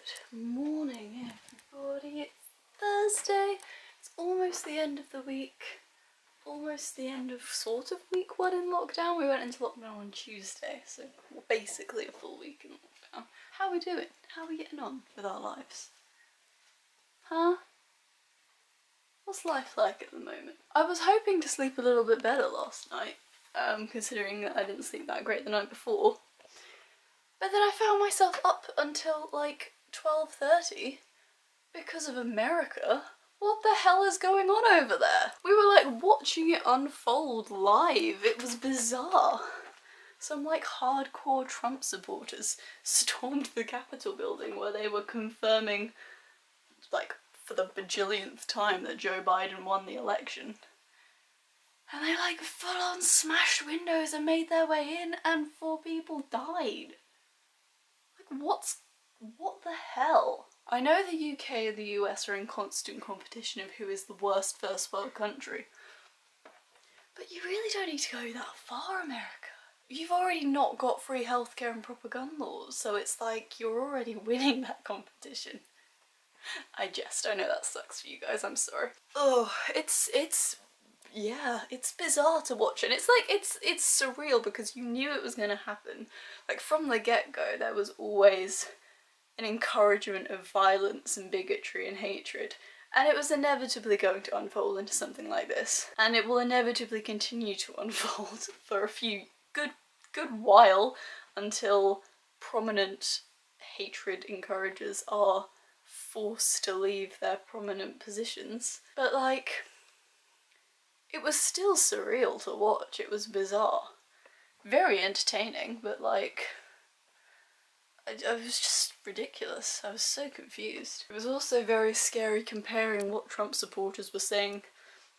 Good morning, everybody. It's Thursday. It's almost the end of the week. Almost the end of sort of week one in lockdown. We went into lockdown on Tuesday, so we're basically a full week in lockdown. How are we doing? How are we getting on with our lives? Huh? What's life like at the moment? I was hoping to sleep a little bit better last night, considering that I didn't sleep that great the night before. But then I found myself up until like 12:30 because of America. What the hell is going on over there? We were like watching it unfold live. It was bizarre. Some like hardcore Trump supporters stormed the Capitol building where they were confirming, like for the bajillionth time, that Joe Biden won the election. And they like full on smashed windows and made their way in, and 4 people died. Like what the hell? I know the UK and the US are in constant competition of who is the worst first world country. But you really don't need to go that far, America. You've already not got free healthcare and proper gun laws, so it's like you're already winning that competition. I jest, I know that sucks for you guys, I'm sorry. Oh, yeah, it's bizarre to watch, and it's like, it's surreal because you knew it was gonna happen. Like from the get-go, there was always an encouragement of violence and bigotry and hatred, and it was inevitably going to unfold into something like this, and it will inevitably continue to unfold for a few good while until prominent hatred encouragers are forced to leave their prominent positions. But like, it was still surreal to watch. It was bizarre, very entertaining, but like, I was just ridiculous. I was so confused. It was also very scary comparing what Trump supporters were saying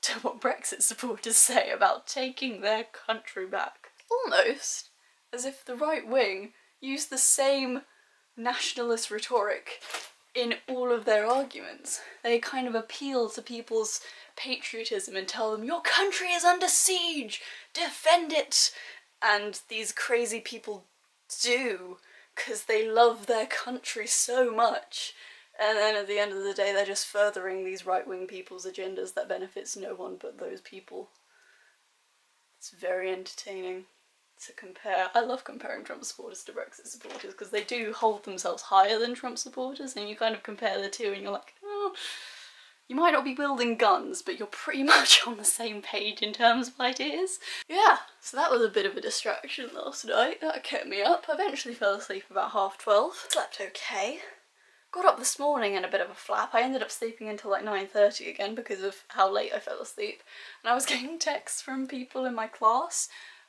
to what Brexit supporters say about taking their country back. Almost as if the right wing used the same nationalist rhetoric in all of their arguments. They kind of appeal to people's patriotism and tell them, your country is under siege, defend it! And these crazy people do, because they love their country so much. And then at the end of the day, they're just furthering these right-wing people's agendas that benefits no one but those people. It's very entertaining to compare. I love comparing Trump supporters to Brexit supporters because they do hold themselves higher than Trump supporters, and you kind of compare the two and you're like, oh, you might not be wielding guns, but you're pretty much on the same page in terms of ideas. Yeah, so that was a bit of a distraction last night. That kept me up. I eventually fell asleep about 12:30. Slept okay. Got up this morning in a bit of a flap. I ended up sleeping until like 9:30 again because of how late I fell asleep. And I was getting texts from people in my class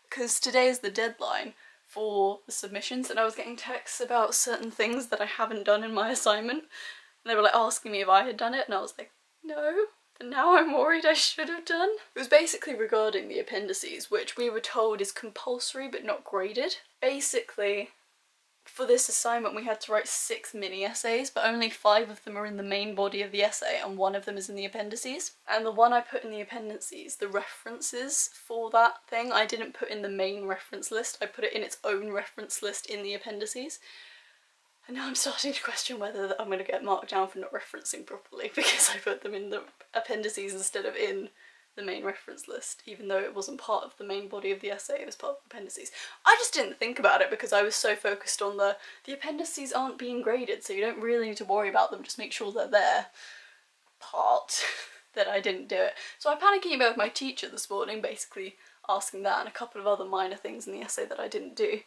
because today is the deadline for the submissions, and I was getting texts about certain things that I haven't done in my assignment. And they were like asking me if I had done it, and I was like, no, but now I'm worried I should have done. It was basically regarding the appendices, which we were told is compulsory but not graded. Basically, for this assignment we had to write 6 mini essays, but only 5 of them are in the main body of the essay and 1 of them is in the appendices. And the one I put in the appendices, the references for that thing, I didn't put in the main reference list, I put it in its own reference list in the appendices. And now I'm starting to question whether I'm going to get marked down for not referencing properly because I put them in the appendices instead of in the main reference list, even though it wasn't part of the main body of the essay, it was part of the appendices. I just didn't think about it because I was so focused on the appendices aren't being graded, so you don't really need to worry about them, just make sure they're there part, that I didn't do it. So I panicked emailed with my teacher this morning, basically asking that and a couple of other minor things in the essay that I didn't do.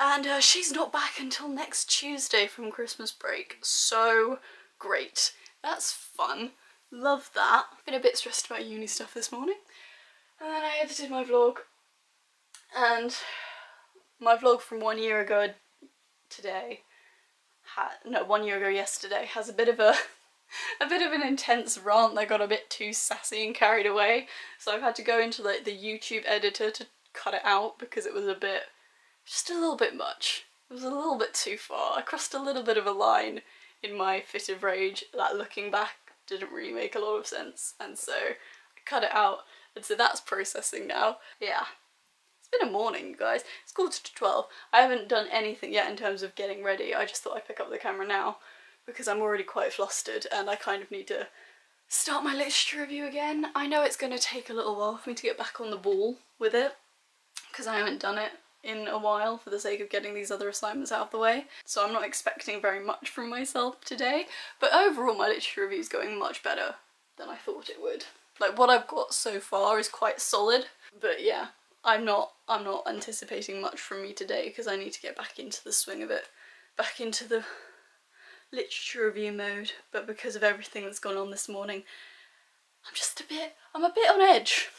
And she's not back until next Tuesday from Christmas break, so great. That's fun. Love that. Been a bit stressed about uni stuff this morning. And then I edited my vlog. And my vlog from 1 year ago today, 1 year ago yesterday, has a bit of an intense rant that got a bit too sassy and carried away. So I've had to go into like the YouTube editor to cut it out because it was just a little bit much. It was a little bit too far. I crossed a little bit of a line in my fit of rage that, looking back, didn't really make a lot of sense, and so I cut it out, and so that's processing now. Yeah, it's been a morning, you guys. It's 11:45. I haven't done anything yet in terms of getting ready. I just thought I'd pick up the camera now because I'm already quite flustered and I kind of need to start my literature review again. I know it's going to take a little while for me to get back on the ball with it because I haven't done it in a while for the sake of getting these other assignments out of the way, so I'm not expecting very much from myself today, but overall my literature review is going much better than I thought it would. Like, what I've got so far is quite solid, but yeah, I'm not anticipating much from me today because I need to get back into the swing of it, back into the literature review mode. But because of everything that's gone on this morning, I'm a bit on edge.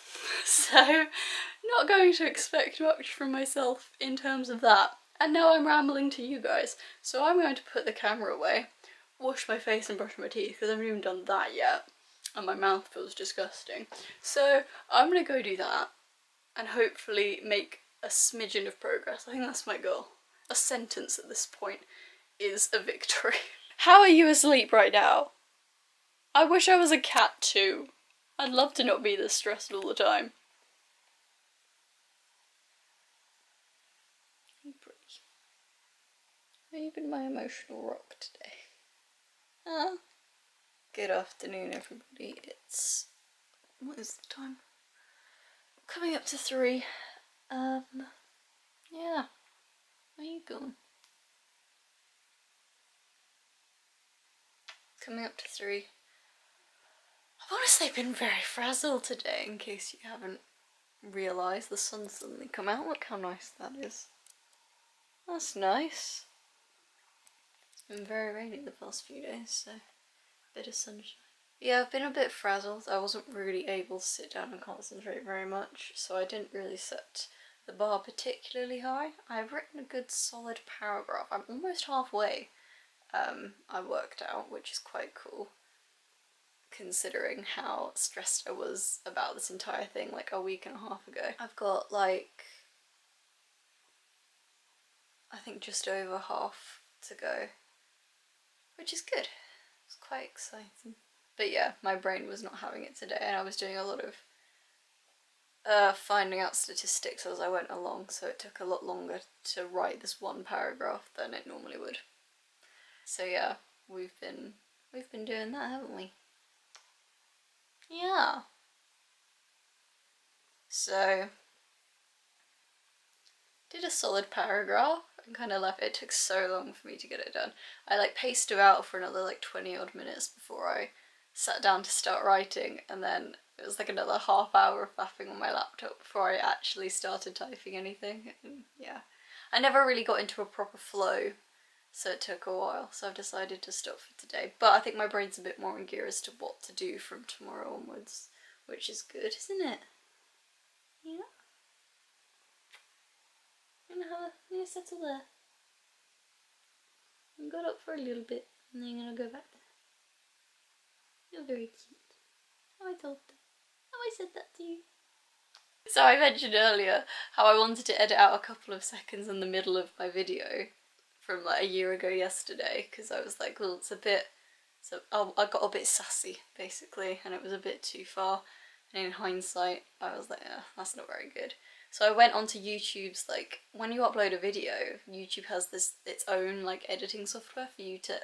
So not going to expect much from myself in terms of that. And now I'm rambling to you guys, so I'm going to put the camera away, wash my face and brush my teeth because I haven't even done that yet and my mouth feels disgusting. So I'm gonna go do that and hopefully make a smidgen of progress. I think that's my goal. A sentence at this point is a victory. How are you asleep right now? I wish I was a cat too. I'd love to not be this stressed all the time. Hey, pretty. Have you been my emotional rock today? Huh? Good afternoon, everybody. It's... what is the time? Coming up to 3. Yeah. Where you going? Coming up to 3. I've honestly been very frazzled today, in case you haven't realised. The sun's suddenly come out. Look how nice that is. That's nice. It's been very rainy the past few days, so a bit of sunshine. Yeah, I've been a bit frazzled. I wasn't really able to sit down and concentrate very much, so I didn't really set the bar particularly high. I've written a good solid paragraph. I'm almost halfway. I worked out, which is quite cool, considering how stressed I was about this entire thing like a week and a half ago. I've got like, I think just over half to go, which is good. It's quite exciting. But yeah, my brain was not having it today and I was doing a lot of finding out statistics as I went along, so it took a lot longer to write this one paragraph than it normally would. So yeah, we've been doing that, haven't we? Yeah. So, did a solid paragraph and kind of left it. It took so long for me to get it done. I like paced it out for another like 20 odd minutes before I sat down to start writing, and then it was like another half hour of faffing on my laptop before I actually started typing anything. And yeah, I never really got into a proper flow, so it took a while, so I've decided to stop for today. But I think my brain's a bit more in gear as to what to do from tomorrow onwards, which is good, isn't it? Yeah. I'm gonna settle there. I got up for a little bit, and then I'm gonna go back there. You're very cute. How I told them. How I said that to you. So I mentioned earlier how I wanted to edit out a couple of seconds in the middle of my video from like a year ago yesterday, because I was like, well, it's a bit, so I got a bit sassy basically, and it was a bit too far, and in hindsight I was like, that's not very good. So I went onto YouTube's, like, when you upload a video, YouTube has its own like editing software for you to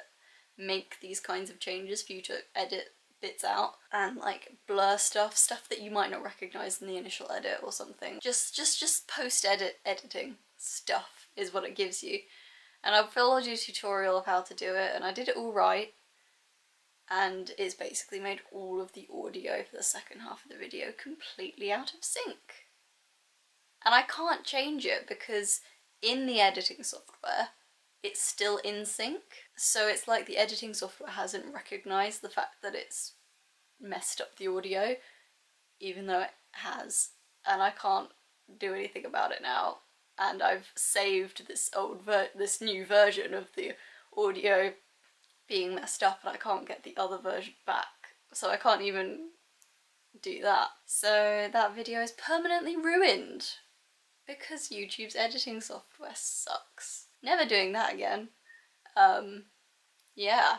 make these kinds of changes, for you to edit bits out and like blur stuff that you might not recognize in the initial edit or something. Just editing stuff is what it gives you. And I followed a tutorial of how to do it, and I did it all right, and it's basically made all of the audio for the second half of the video completely out of sync. And I can't change it because in the editing software it's still in sync, so it's like the editing software hasn't recognised the fact that it's messed up the audio, even though it has, and I can't do anything about it now. And I've saved this new version of the audio being messed up, and I can't get the other version back, so I can't even do that. So that video is permanently ruined because YouTube's editing software sucks. Never doing that again. Yeah.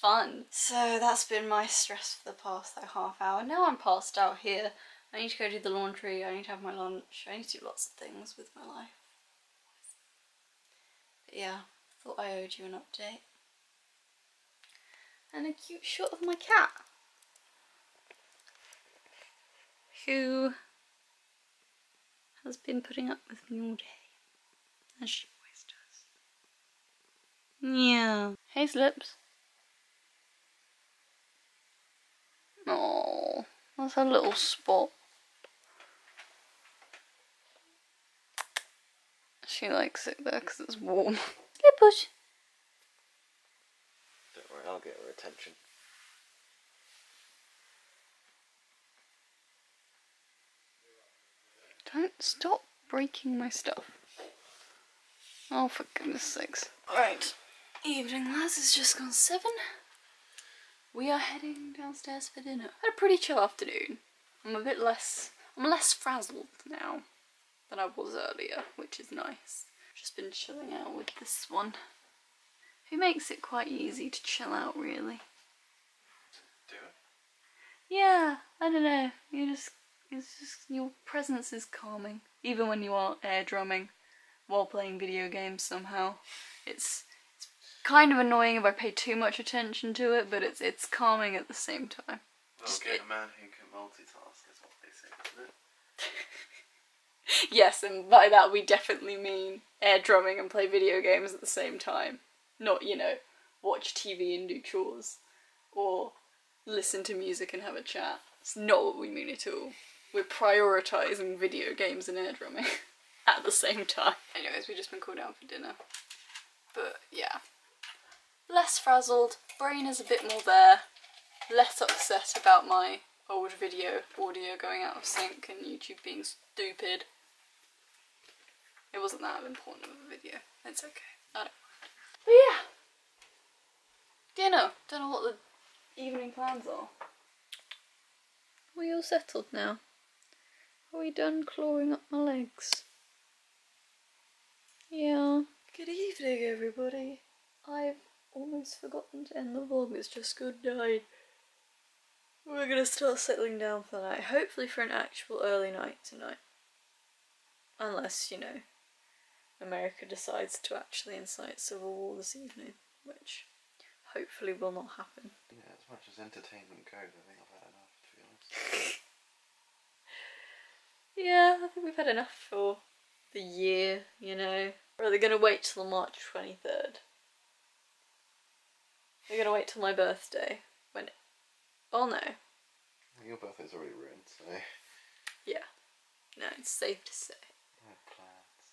Fun. So that's been my stress for the past like half hour. Now I'm passed out here. I need to go do the laundry, I need to have my lunch, I need to do lots of things with my life. But yeah, thought I owed you an update. and a cute shot of my cat, who has been putting up with me all day, as she always does. Yeah. Hey, Slips. Oh, that's a little spot. She likes it there because it's warm. Slippers. Don't worry, I'll get her attention. Don't stop breaking my stuff. Oh, for goodness sakes. Right. Evening, lads. It's just gone 7. We are heading downstairs for dinner. Had a pretty chill afternoon. I'm less frazzled now than I was earlier, which is nice. Just been chilling out with this one, who makes it quite easy to chill out, really. Do it? Yeah, I don't know. It's just your presence is calming, even when you are air drumming while playing video games. Somehow, it's kind of annoying if I pay too much attention to it, but it's calming at the same time. Well, get a man who can multitask is what they say, isn't it? Yes, and by that we definitely mean air drumming and play video games at the same time. Not, you know, watch TV and do chores, or listen to music and have a chat. It's not what we mean at all. We're prioritising video games and air drumming at the same time. Anyways, we've just been called down for dinner. But yeah, less frazzled, brain is a bit more there, less upset about my old video audio going out of sync and YouTube being stupid. It wasn't that important of a video. It's okay. I don't mind. But yeah. Dinner. Don't know what the evening plans are. Are we all settled now? Are we done clawing up my legs? Yeah. Good evening, everybody. I've almost forgotten to end the vlog. It's just good night. We're gonna start settling down for the night. Hopefully for an actual early night tonight. Unless, you know, America decides to actually incite civil war this evening, which hopefully will not happen. Yeah, as much as entertainment goes, I think I've had enough, to be honest. Yeah, I think we've had enough for the year, you know. Or are they gonna wait till March 23rd? They're gonna wait till my birthday, when... Oh no. Your birthday's already ruined, so... Yeah. No, it's safe to say. I have plans.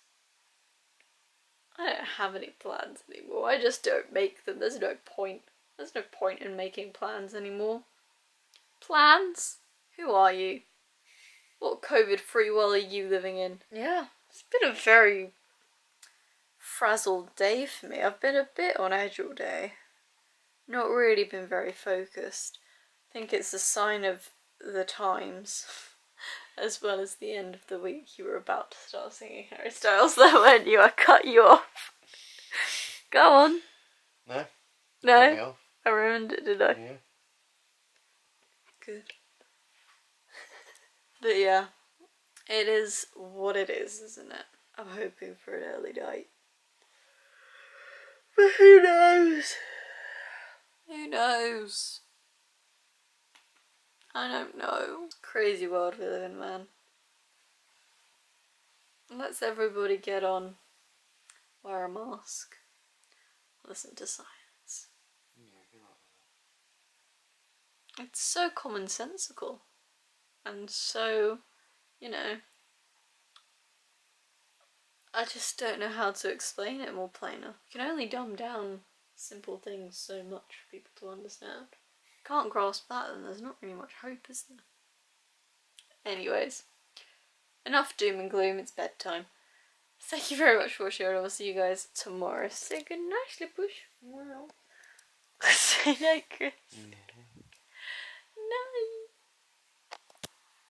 I don't have any plans anymore. I just don't make them. There's no point. There's no point in making plans anymore. Plans? Who are you? What COVID-free world are you living in? Yeah, it's been a very frazzled day for me. I've been a bit on edge all day. Not really been very focused. I think it's a sign of the times. As well as the end of the week. You were about to start singing Harry Styles there, weren't you? I cut you off. Go on. No? No? Cut me off. I ruined it, did I? Yeah. Good. But yeah, it is what it is, isn't it? I'm hoping for an early night. But who knows? Who knows? I don't know. Crazy world we live in, man. Let's everybody get on, wear a mask, listen to science. Yeah, be like that. It's so commonsensical. And so, you know, I just don't know how to explain it more plainer. You can only dumb down simple things so much for people to understand. Can't grasp that, then there's not really much hope, is there? Anyways, enough doom and gloom, it's bedtime. Thank you very much for watching, and I will see you guys tomorrow. Say good night, Slippush. Wow. Say night, Chris. Yeah.